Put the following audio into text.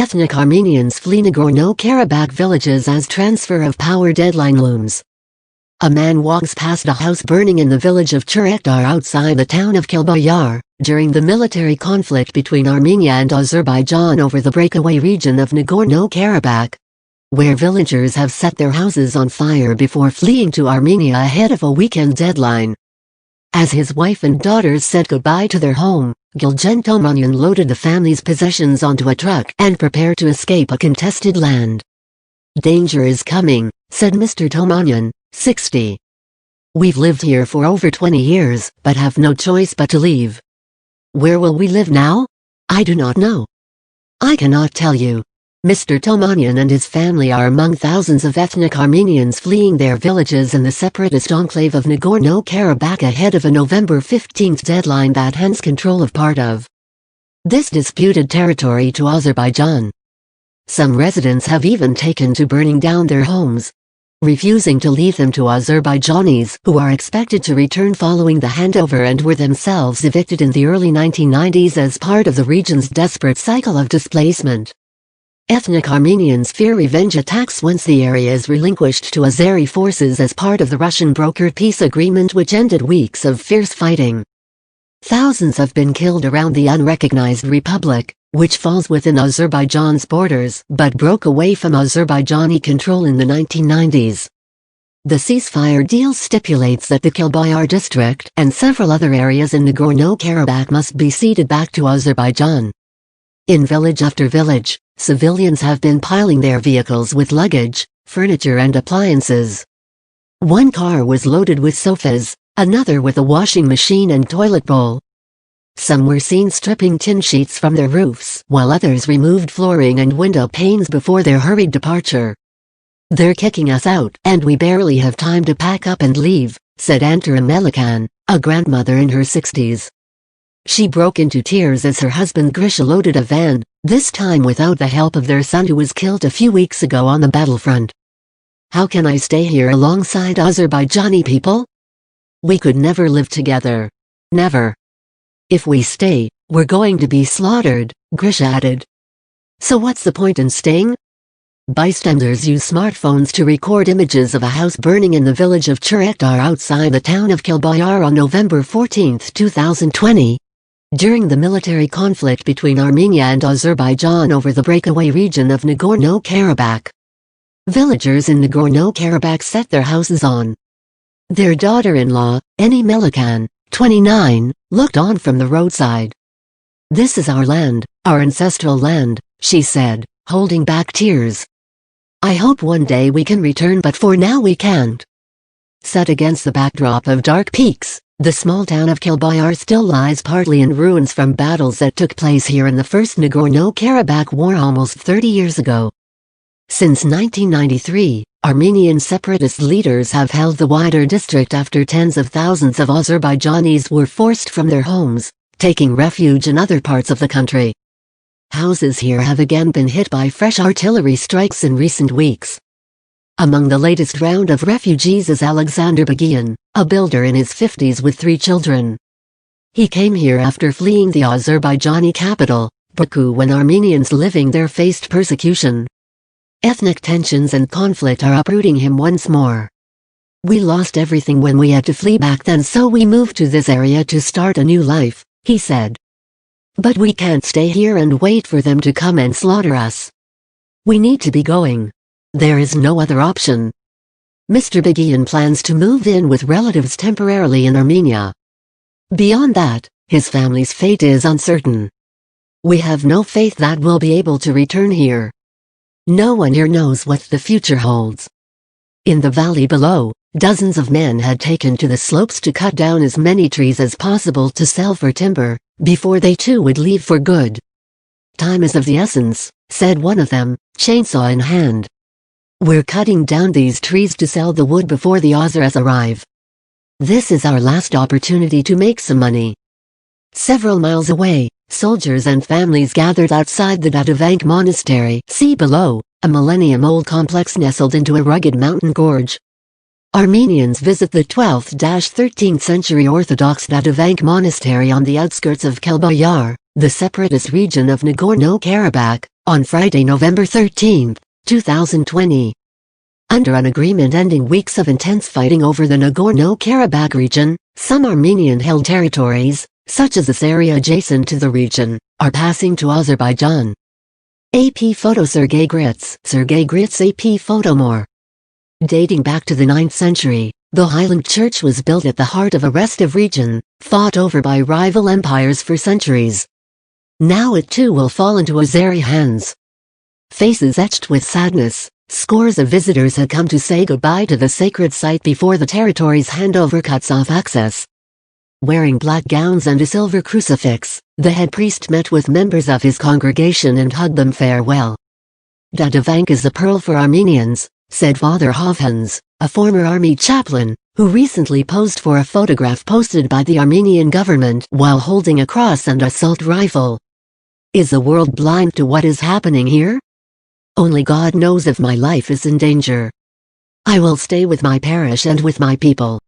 Ethnic Armenians flee Nagorno-Karabakh villages as transfer of power deadline looms. A man walks past a house burning in the village of Charektar outside the town of Kalbajar, during the military conflict between Armenia and Azerbaijan over the breakaway region of Nagorno-Karabakh, where villagers have set their houses on fire before fleeing to Armenia ahead of a weekend deadline. As his wife and daughters said goodbye to their home, Sergei Grits loaded the family's possessions onto a truck and prepared to escape a contested land. "Danger is coming," said Mr. Tomanyan, 60. "We've lived here for over 20 years, but have no choice but to leave. Where will we live now? I do not know. I cannot tell you." Mr. Tomanyan and his family are among thousands of ethnic Armenians fleeing their villages in the separatist enclave of Nagorno-Karabakh ahead of a November 15 deadline that hands control of part of this disputed territory to Azerbaijan. Some residents have even taken to burning down their homes, refusing to leave them to Azerbaijanis who are expected to return following the handover and were themselves evicted in the early 1990s as part of the region's desperate cycle of displacement. Ethnic Armenians fear revenge attacks once the area is relinquished to Azeri forces as part of the Russian-brokered peace agreement which ended weeks of fierce fighting. Thousands have been killed around the unrecognized republic, which falls within Azerbaijan's borders but broke away from Azerbaijani control in the 1990s. The ceasefire deal stipulates that the Kalbajar district and several other areas in Nagorno-Karabakh must be ceded back to Azerbaijan. In village after village, civilians have been piling their vehicles with luggage, furniture and appliances. One car was loaded with sofas, another with a washing machine and toilet bowl. Some were seen stripping tin sheets from their roofs, while others removed flooring and window panes before their hurried departure. "They're kicking us out, and we barely have time to pack up and leave," said Antara Melikan, a grandmother in her 60s. She broke into tears as her husband Grisha loaded a van, this time without the help of their son who was killed a few weeks ago on the battlefront. "How can I stay here alongside Azerbaijani people? We could never live together. Never. If we stay, we're going to be slaughtered," Grisha added. "So what's the point in staying?" Bystanders use smartphones to record images of a house burning in the village of Charektar outside the town of Kalbajar on November 14, 2020. During the military conflict between Armenia and Azerbaijan over the breakaway region of Nagorno-Karabakh. Villagers in Nagorno-Karabakh set their houses on. Their daughter-in-law, Eni Melikan, 29, looked on from the roadside. "This is our land, our ancestral land," she said, holding back tears. "I hope one day we can return, but for now we can't." Set against the backdrop of dark peaks, the small town of Kalbajar still lies partly in ruins from battles that took place here in the First Nagorno-Karabakh War almost 30 years ago. Since 1993, Armenian separatist leaders have held the wider district after tens of thousands of Azerbaijanis were forced from their homes, taking refuge in other parts of the country. Houses here have again been hit by fresh artillery strikes in recent weeks. Among the latest round of refugees is Alexander Bagian, a builder in his 50s with 3 children. He came here after fleeing the Azerbaijani capital, Baku, when Armenians living there faced persecution. Ethnic tensions and conflict are uprooting him once more. "We lost everything when we had to flee back then, so we moved to this area to start a new life," he said. "But we can't stay here and wait for them to come and slaughter us. We need to be going. There is no other option." Mr. Bagian plans to move in with relatives temporarily in Armenia. Beyond that, his family's fate is uncertain. "We have no faith that we'll be able to return here. No one here knows what the future holds." In the valley below, dozens of men had taken to the slopes to cut down as many trees as possible to sell for timber, before they too would leave for good. "Time is of the essence," said one of them, chainsaw in hand. "We're cutting down these trees to sell the wood before the Azeris arrive. This is our last opportunity to make some money." Several miles away, soldiers and families gathered outside the Dadivank Monastery. See below, a millennium-old complex nestled into a rugged mountain gorge. Armenians visit the 12th–13th century Orthodox Dadivank Monastery on the outskirts of Kalbajar, the separatist region of Nagorno-Karabakh, on Friday, November 13, 2020. Under an agreement ending weeks of intense fighting over the Nagorno-Karabakh region, some Armenian-held territories, such as this area adjacent to the region, are passing to Azerbaijan. AP Photo Sergei Grits AP PhotoMore. Dating back to the 9th century, the Highland Church was built at the heart of a restive region, fought over by rival empires for centuries. Now it too will fall into Azeri hands. Faces etched with sadness, scores of visitors had come to say goodbye to the sacred site before the territory's handover cuts off access. Wearing black gowns and a silver crucifix, the head priest met with members of his congregation and hugged them farewell. Dadivank is the pearl for Armenians, said Father Hovhans, a former army chaplain, who recently posed for a photograph posted by the Armenian government while holding a cross and assault rifle. Is the world blind to what is happening here? Only God knows if my life is in danger. I will stay with my parish and with my people.